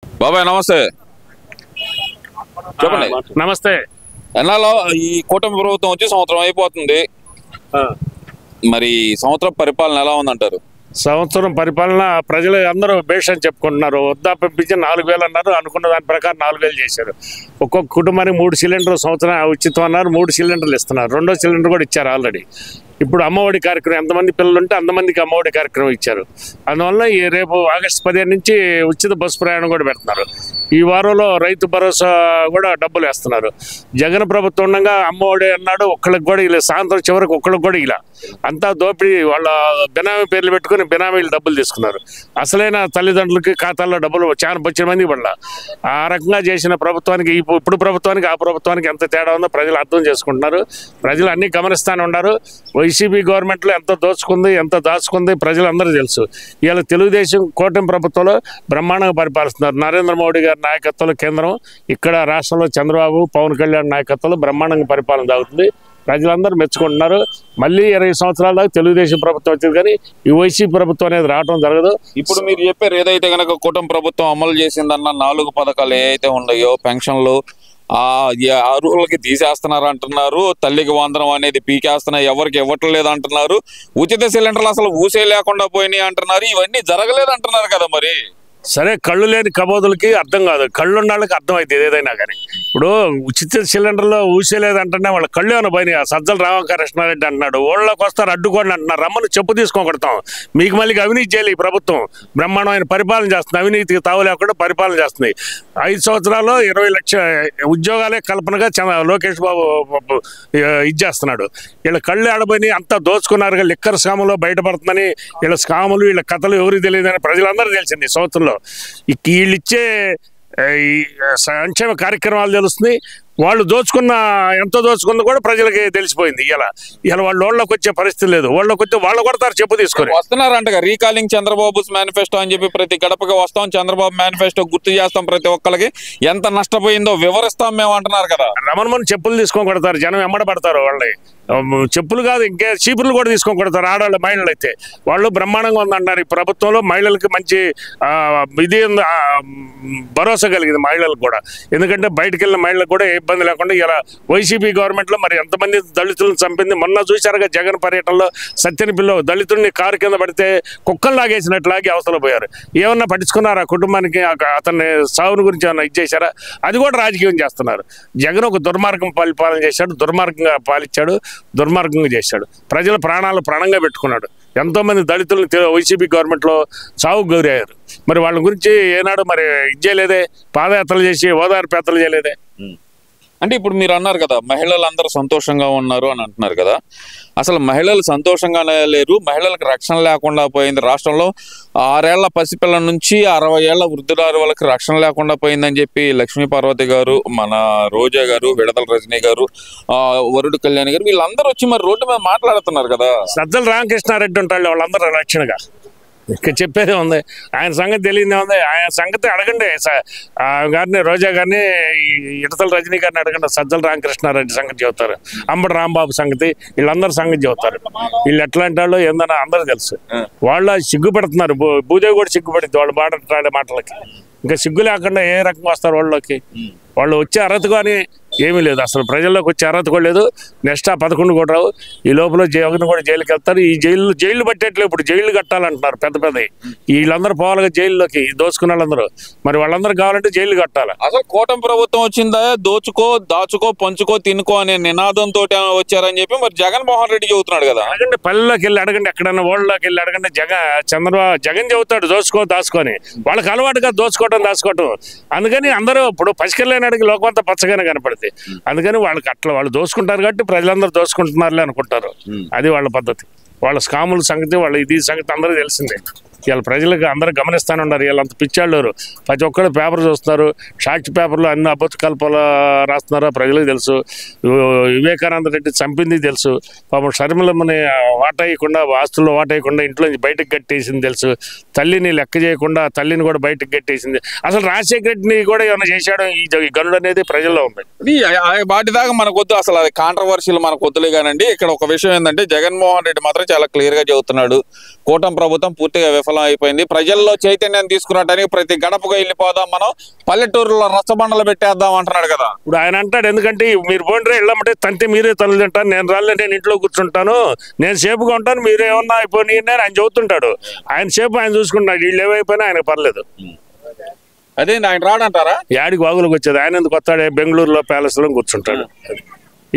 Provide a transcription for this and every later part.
బాబాయ్ నమస్తే. చెప్పండి. నమస్తే. ఎన్నాలో ఈ కూటమి ప్రభుత్వం వచ్చి సంవత్సరం అయిపోతుంది. మరి సంవత్సరం పరిపాలన ఎలా ఉందంటారు? సంవత్సరం పరిపాలన ప్రజలు అందరూ బేష్ అని చెప్పుకుంటున్నారు. వృద్ధాప్య పింఛన్ 4,000 అన్నారు, అనుకున్న దాని ప్రకారం 4,000 చేశారు. ఒక్కొక్క కుటుంబానికి 3 సిలిండర్లు సంవత్సరం ఉచితం అన్నారు, 3 సిలిండర్లు ఇస్తున్నారు. 2వ సిలిండర్ కూడా ఇచ్చారు ఆల్రెడీ. ఇప్పుడు అమ్మఒడి కార్యక్రమం ఎంతమంది పిల్లలు ఉంటే అంతమందికి అమ్మఒడి కార్యక్రమం ఇచ్చారు. అందువల్ల ఈ రేపు ఆగస్టు 15 నుంచి ఉచిత బస్సు ప్రయాణం కూడా పెడుతున్నారు. ఈ వారంలో రైతు భరోసా కూడా డబ్బులు వేస్తున్నారు. జగన్ ప్రభుత్వం ఉండగా అమ్మఒడి అన్నాడు, ఒక్కళ్ళకి కూడా ఇలా సాయంత్రం చివరికి ఒక్కళ్ళకి కూడా ఇలా అంతా దోపిడీ. వాళ్ళ బినామీ పేర్లు పెట్టుకుని బినామీలు డబ్బులు తీసుకున్నారు. అసలైన తల్లిదండ్రులకి ఖాతాల్లో డబ్బులు చాలా వచ్చిన మంది పడ్డ. ఆ రకంగా చేసిన ప్రభుత్వానికి ఇప్పుడు ప్రభుత్వానికి ఆ ప్రభుత్వానికి ఎంత తేడా ఉందో ప్రజలు అర్థం చేసుకుంటున్నారు. ప్రజలు అన్నీ గమనిస్తూనే ఉన్నారు. వైసీపీ గవర్నమెంట్లో ఎంత దోచుకుంది, ఎంత దాచుకుంది ప్రజలందరూ తెలుసు. ఇవాళ తెలుగుదేశం కూటమి ప్రభుత్వంలో బ్రహ్మాండంగా పరిపాలిస్తున్నారు. నరేంద్ర మోడీ గారి నాయకత్వంలో కేంద్రం, ఇక్కడ రాష్ట్రంలో చంద్రబాబు, పవన్ కళ్యాణ్ నాయకత్వంలో బ్రహ్మాండంగా పరిపాలన సాగుతుంది. ప్రజలందరూ మెచ్చుకుంటున్నారు. మళ్ళీ 20 సంవత్సరాల దాకా తెలుగుదేశం ప్రభుత్వం వచ్చింది, కానీ ఈ వైసీపీ ప్రభుత్వం అనేది రావడం జరగదు. ఇప్పుడు మీరు చెప్పారు ఏదైతే కనుక కూటమి ప్రభుత్వం అమలు చేసిందన్న 4 పథకాలు ఏవైతే ఉన్నాయో, పెన్షన్లు అర్హులకి తీసేస్తున్నారు అంటున్నారు. తల్లికి వందనం అనేది పీకేస్తున్నా, ఎవరికి ఇవ్వట్లేదు అంటున్నారు. ఉచిత సిలిండర్లు అసలు ఊసే లేకుండా పోయినాయి అంటున్నారు. ఇవన్నీ జరగలేదు అంటున్నారు కదా. మరి సరే, కళ్ళు లేని కబోదులకి అర్థం కాదు, కళ్ళు ఉన్న వాళ్ళకి అర్థం అవుతుంది ఏదైనా కానీ. ఇప్పుడు ఉచిత సిలిండర్లో ఊసేలేదంటేనే వాళ్ళ కళ్ళు ఏమైనా పోయినాయి. సజ్జల రామకృష్ణారెడ్డి అంటున్నాడు, ఓళ్ళకి వస్తారు అడ్డుకోండి అంటున్నారు. రమ్మని చెప్పు తీసుకొని కొడతాం. మీకు మళ్ళీ అవినీతి చేయాలి. ఈ ప్రభుత్వం బ్రహ్మాండమైన పరిపాలన చేస్తుంది, అవినీతికి తావు లేకుండా పరిపాలన చేస్తుంది. 5 సంవత్సరాల్లో 20 లక్షల ఉద్యోగాలే కల్పనగా లోకేష్ బాబు ఇచ్చేస్తున్నాడు. వీళ్ళ కళ్ళు ఆడపోయి అంతా దోచుకున్నారు. లిక్కర్ స్కాములో బయటపడుతుందని వీళ్ళ స్కాములు, వీళ్ళ కథలు ఎవరికి తెలియదని ప్రజలందరూ తెలిసింది. సంవత్సరంలో వీళ్ళు ఇచ్చే సంక్షేమ కార్యక్రమాలు తెలుస్తుంది. వాళ్ళు దోచుకున్న ఎంత దోచుకుందో కూడా ప్రజలకి తెలిసిపోయింది. ఇలా వాళ్ళకి వచ్చే పరిస్థితి లేదు. వాళ్ళకి వచ్చి వాళ్ళు కొడతారు చెప్పు తీసుకొని. వస్తున్నారంట రీకాలింగ్ చంద్రబాబు మేనిఫెస్టో అని చెప్పి ప్రతి గడపకి వస్తాం, చంద్రబాబు మేనిఫెస్టో గుర్తు చేస్తాం, ప్రతి ఒక్కరికి ఎంత నష్టపోయిందో వివరిస్తాం మేము అంటున్నారు కదా. రమణమని చెప్పులు తీసుకొని కొడతారు, జనం ఎమ్మడబడతారు. వాళ్ళని చెప్పులు కాదు ఇంకే చీపులు కూడా తీసుకొని కొడతారు. ఆడవాళ్ళు మహిళలు అయితే వాళ్ళు బ్రహ్మాండంగా ఉందంటారు. ఈ ప్రభుత్వంలో మహిళలకి మంచి ఇది భరోసా కలిగింది మహిళలకు కూడా. ఎందుకంటే బయటకు వెళ్ళిన మహిళలకు కూడా ఇబ్బంది లేకుండా ఇలా వైసీపీ గవర్నమెంట్లో మరి ఎంతమంది దళితులను చంపింది. మొన్న చూశారుగా జగన్ పర్యటనలో సత్యనపిల్లో దళితుడిని కారు కింద పడితే కుక్కలు లాగేసినట్లాగి అవసరం పోయారు. ఏమన్నా పట్టించుకున్నారా? కుటుంబానికి అతన్ని సావుని గురించి ఏమన్నా ఇచ్చేశారా? అది కూడా రాజకీయం చేస్తున్నారు. జగన్ ఒక దుర్మార్గం పరిపాలన చేశాడు, దుర్మార్గంగా పాలించాడు, దుర్మార్గంగా చేశాడు. ప్రజల ప్రాణాలు ప్రాణంగా పెట్టుకున్నాడు. ఎంతోమంది దళితులను వైసీపీ గవర్నమెంట్లో సావుకు గురయ్యారు. మరి వాళ్ళ గురించి ఏనాడు మరి ఇచ్చేయలేదే, పాదయాత్రలు చేసి ఓదార్పు యాత్రలు చేయలేదే. అంటే ఇప్పుడు మీరు అన్నారు కదా మహిళలందరూ సంతోషంగా ఉన్నారు అని అంటున్నారు కదా. అసలు మహిళలు సంతోషంగానే లేరు, మహిళలకు రక్షణ లేకుండా పోయింది. రాష్ట్రంలో 6 ఏళ్ల పసిపిల్ల నుంచి 60 ఏళ్ల వృద్ధురాలు వాళ్ళకి రక్షణ లేకుండా పోయిందని చెప్పి లక్ష్మీ పార్వతి గారు, మన రోజా గారు, విడదల రజనీ గారు, వరుడు కళ్యాణ్ గారు వీళ్ళందరూ వచ్చి మరి రోడ్డు మీద మాట్లాడుతున్నారు కదా. సజ్జల రామకృష్ణారెడ్డి ఉంటాడు వాళ్ళందరూ రక్షణగా. ఇక్కడ చెప్పేదే ఉంది, ఆయన సంగతి తెలియదే ఉంది. ఆయన సంగతి అడగండి గారిని, రోజా గారిని, విడదల రజనీ గారిని అడగండి. సజ్జల రామకృష్ణారెడ్డి సంగతి చెబుతారు, అంబటి రాంబాబు సంగతి, వీళ్ళందరూ సంగతి చెబుతారు. వీళ్ళు ఎట్లాంటి వాళ్ళు ఏందని అందరూ తెలుసు. వాళ్ళు సిగ్గుపడుతున్నారు. భూదేవి కూడా సిగ్గుపడింది వాళ్ళు మాట్లాడే మాటలకి. ఇంకా సిగ్గు లేకుండా ఏ రకంగా వస్తారు వాళ్ళకి? వాళ్ళు వచ్చే అర్హత కానీ ఏమీ లేదు. అసలు ప్రజల్లోకి వచ్చే అర్హత కూడా లేదు. నెక్స్ట్ 11 కూడా రావు. ఈ లోపల జగన్ కూడా జైలుకి వెళ్తారు. ఈ జైలు పట్టేట్లే ఇప్పుడు జైలు కట్టాలంటున్నారు పెద్ద పెద్ద. వీళ్ళందరూ పోవాలిగా జైల్లోకి, దోచుకున్న వాళ్ళందరూ. మరి వాళ్ళందరూ కావాలంటే జైలు కట్టాలి. అసలు కూటమి ప్రభుత్వం వచ్చిందా దోచుకో, దాచుకో, పంచుకో, తినుకో అనే నినాదంతో వచ్చారని చెప్పి మరి జగన్మోహన్ రెడ్డి చెబుతున్నాడు కదా. అడగండి, పల్లెల్లోకి వెళ్ళి అడగండి, ఎక్కడన్నా ఓళ్ళలోకి వెళ్ళి అడగండి. జగన్ చెబుతాడు దోచుకో, దాచుకొని. వాళ్ళకి అలవాటుగా దోచుకోవటం, దాచుకోవటం. అందుకని అందరూ ఇప్పుడు పసికెళ్ళని అడిగి లోకమంతా పచ్చగానే కనపడుతుంది. అందుకని వాళ్ళకి అట్లా వాళ్ళు దోచుకుంటారు కాబట్టి ప్రజలందరూ దోచుకుంటున్నారులే అనుకుంటారు. అది వాళ్ళ పద్ధతి. వాళ్ళ స్కాముల సంగతి, వాళ్ళ ఇది సంగతి అందరూ తెలిసిందే. ఇవాళ ప్రజలకు అందరూ గమనిస్తూనే ఉన్నారు. వీళ్ళంత పిచ్చాళ్ళు ప్రతి ఒక్కరు పేపర్ చూస్తున్నారు. సాక్షి పేపర్లో అన్ని అబద్ధ కల్పలు రాస్తున్నారో ప్రజలకు తెలుసు. వివేకానంద రెడ్డి చంపింది తెలుసు. పాపం షర్మిలమ్మని వాటేయకుండా, ఆస్తుల్లో వాటేయకుండా ఇంట్లో బయటకు కట్టేసింది తెలుసు. తల్లిని లెక్క చేయకుండా తల్లిని కూడా బయటకు కట్టేసింది. అసలు రాజశేఖర రెడ్డిని కూడా ఏమైనా చేశాడు ఈ గనుడు అనేది ప్రజల్లో ఉంది. వాటి దాకా మనకు వద్దు, అసలు అది కాంట్రవర్షియల్ మనకు వద్దులే కానండి. ఇక్కడ ఒక విషయం ఏంటంటే జగన్మోహన్ రెడ్డి మాత్రం చాలా క్లియర్ గా చెబుతున్నాడు, కూటమి ప్రభుత్వం పూర్తిగా విఫలం అయిపోయింది. ప్రజల్లో చైతన్యం తీసుకురావడానికి ప్రతి గడపకు వెళ్ళిపోదాం, మనం పల్లెటూరులో రచ్చబండలు పెట్టేద్దాం అంటున్నాడు కదా. ఇప్పుడు ఆయన అంటాడు, ఎందుకంటే మీరు పోండ్రే వెళ్ళమంటే తంతే మీరే తనులు తింటాను, నేను రాలే, నేను ఇంట్లో కూర్చుంటాను, నేను సేపుగా ఉంటాను, మీరు ఏమన్నా అయిపోయి అని ఆయన చెబుతుంటాడు. ఆయన సేపు ఆయన చూసుకుంటాడు, వీళ్ళు ఏమైపోయినా ఆయనకు పర్లేదు. అదే ఆయన రాడంటారా? యాడికి వాగులకు వచ్చేది ఆయన ఎందుకు వస్తాడే, బెంగళూరులో ప్యాలెస్ లో కూర్చుంటాడు,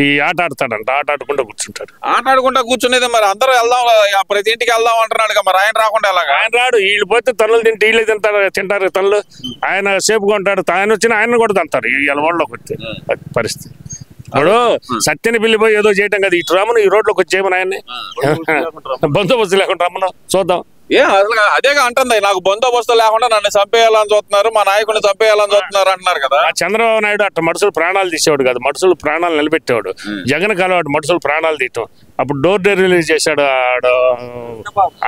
ఈ ఆట ఆడతాడంట, ఆట ఆడుకుంటూ కూర్చుంటాడు. ఆట ఆడుకుంటా కూర్చునేది మరి అందరూ వెళ్దాం, ప్రతి ఇంటికి వెళ్దాం అంటున్నాడు మరి ఆయన రాకుండా ఎలాగా? ఆయన రాడు, వీళ్ళు పోతే తనులు తింటే వీళ్ళే తింటారు తనులు. ఆయన సేపుగా ఉంటాడు, ఆయన వచ్చిన ఆయన కూడా తంటారు వీళ్ళ వాళ్ళకి వస్తే. అది పరిస్థితి. ఇప్పుడు సత్యని పిల్లిపోయి ఏదో చేయటం కదా, ఇటు రామను ఈ రోడ్లోకి వచ్చేయమని ఆయన్ని బందోబస్తు లేకుండా రమ్మను చూద్దాం. అసలు అదేగా అంటుంది, నాకు బందోబస్తు లేకుండా నన్ను చంపేయాలని చూస్తున్నారు, మా నాయకుడిని చంపేయాలని చూస్తున్నారు అంటున్నారు కదా. చంద్రబాబు నాయుడు అట్లా మనుషులు ప్రాణాలు తీసేవాడు కాదు, మనుషులు ప్రాణాలు నిలబెట్టేవాడు. జగన్ కాలవాడు మనుషులు ప్రాణాలు తీయటం. అప్పుడు డోర్ రిలీజ్ చేశాడు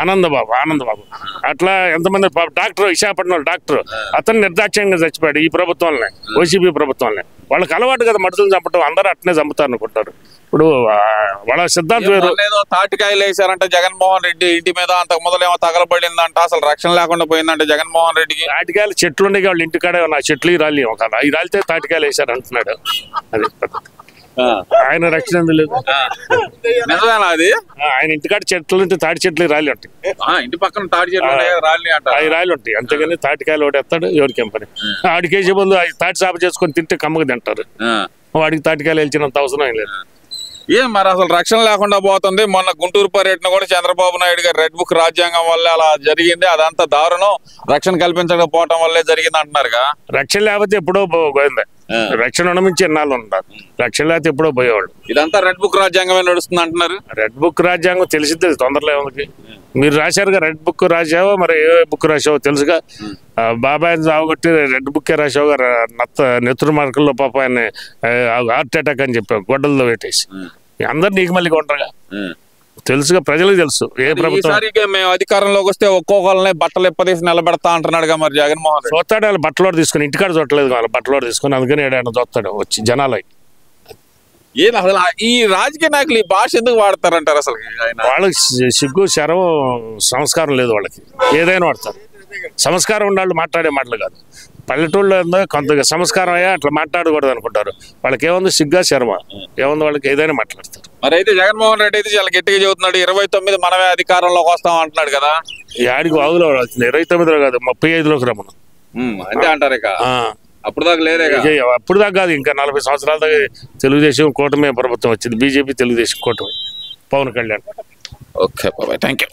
ఆనందబాబు. అట్లా ఎంతమంది డాక్టర్, విశాఖపట్నం డాక్టర్, అతను నిర్దాక్ష్యంగా చచ్చిపోయాడు ఈ ప్రభుత్వంలో, వైసీపీ ప్రభుత్వంలో. వాళ్ళకి అలవాటు కదా మనుషులు చంపటం, అందరూ అట్నే చంపుతారు అనుకుంటారు. ఇప్పుడు వాళ్ళ సిద్ధాంతం వేరు. తాటికాయలు వేసారంటే జగన్మోహన్ రెడ్డి ఇంటి మీద, అంతకు మొదలేమో తగలబడిందంట, అసలు రక్షణ లేకుండా పోయిందంటే జగన్మోహన్ రెడ్డికి. తాటికాయలు చెట్లు ఉండే వాళ్ళు ఇంటికాడే నా చెట్లు రాలి ఒక ఈ రాలితే తాటికాయలు వేసారు అంటున్నాడు. అది ఆయన రక్షణ లేదు, అది ఆయన ఇంటికాడ చెట్లు ఉంటే తాటి చెట్లు రాలి ఉంటాయి, ఇంటి పక్కన తాటి చెట్లు అవి రాలి ఉంటాయి. అంతేగాని తాటికాయలు ఒకటి ఎత్తాడు ఎవరికి పని. ఆడికి వేసే ముందు తాటి సాప చేసుకొని తింటే కమ్మగా తింటారు, వాడికి తాటికాయలు వెళ్ళినంత అవసరం ఏం లేదు. మరి అసలు రక్షణ లేకుండా పోతుంది. మొన్న గుంటూరు పర్యటన కూడా చంద్రబాబు నాయుడు గారు రెడ్ బుక్ రాజ్యాంగం వల్లే అలా జరిగింది, అదంతా దారుణం, రక్షణ కల్పించకపోవటం వల్లే జరిగింది అంటున్నారుగా. రక్షణ లేకపోతే ఎప్పుడో పోయింది, రక్షణ ఉండమించి ఎన్నాళ్ళు ఉంటారు, రక్షణ లేకపోతే ఎప్పుడో పోయేవాళ్ళు. ఇదంతా రెడ్ బుక్ రాజ్యాంగమే నడుస్తుంది అంటున్నారు. రెడ్ బుక్ రాజ్యాంగం తెలిసింది తొందరలో ఏముంది. మీరు రాశారుగా రెడ్ బుక్ రాసావో, మరి ఏ బుక్ రాసావో తెలుసుగా. బాబాయిని సాగొట్టి రెడ్ బుక్కే రాసావు గారు, నెత్తురు మార్కుల్లో పాప ఆయన హార్ట్ అటాక్ అని చెప్పావు, గొడ్డల్లో పెట్టేసి. అందరు నీకు మళ్ళీ కొంటారుగా, తెలుసుగా, ప్రజలకు తెలుసు. ఏ ప్రభుత్వం మేము అధికారంలోకి వస్తే ఒక్కొక్కరిని బట్టలు ఎప్పదీసి నిలబెడతా అంటున్నాడుగా మరి జగన్మోహన్. చూస్తాడు వాళ్ళు బట్టలోడు తీసుకుని, ఇంటికాడ చూడలేదు వాళ్ళు బట్టలోడు తీసుకుని, అందుకని ఏడైనా చూస్తాడు వచ్చి జనాలకి. అసలు ఈ రాజకీయ నాయకులు ఈ భాష ఎందుకు వాడతారంటారు? అసలు వాళ్ళకి సిగ్గు శరం సంస్కారం లేదు, వాళ్ళకి ఏదైనా వాడతారు. సంస్కారం ఉండాలి, మాట్లాడే మాటలు కాదు. పల్లెటూళ్ళలో ఏందో కొంత సంస్కారం అయ్యా అట్లా మాట్లాడకూడదు అనుకుంటారు. వాళ్ళకి ఏముంది, సిగ్గా శర్మ ఏముంది, వాళ్ళకి ఏదైనా మాట్లాడతారు. మరి అయితే జగన్మోహన్ రెడ్డి అయితే చాలా గట్టిగా చెబుతున్నాడు, 29 మనమే అధికారంలోకి వస్తాం అంటున్నాడు కదా. యాడికి వాగులో 29లో కాదు 35లోకి రమ్మను అంతే అంటారు. ఇక అప్పుడు దాకా లేదే, అప్పుడు దాకా కాదు, ఇంకా 40 సంవత్సరాల దాకా తెలుగుదేశం కూటమి ప్రభుత్వం వచ్చింది, బీజేపీ తెలుగుదేశం కూటమి, పవన్ కళ్యాణ్. ఓకే బాబాయ్, థ్యాంక్ యూ.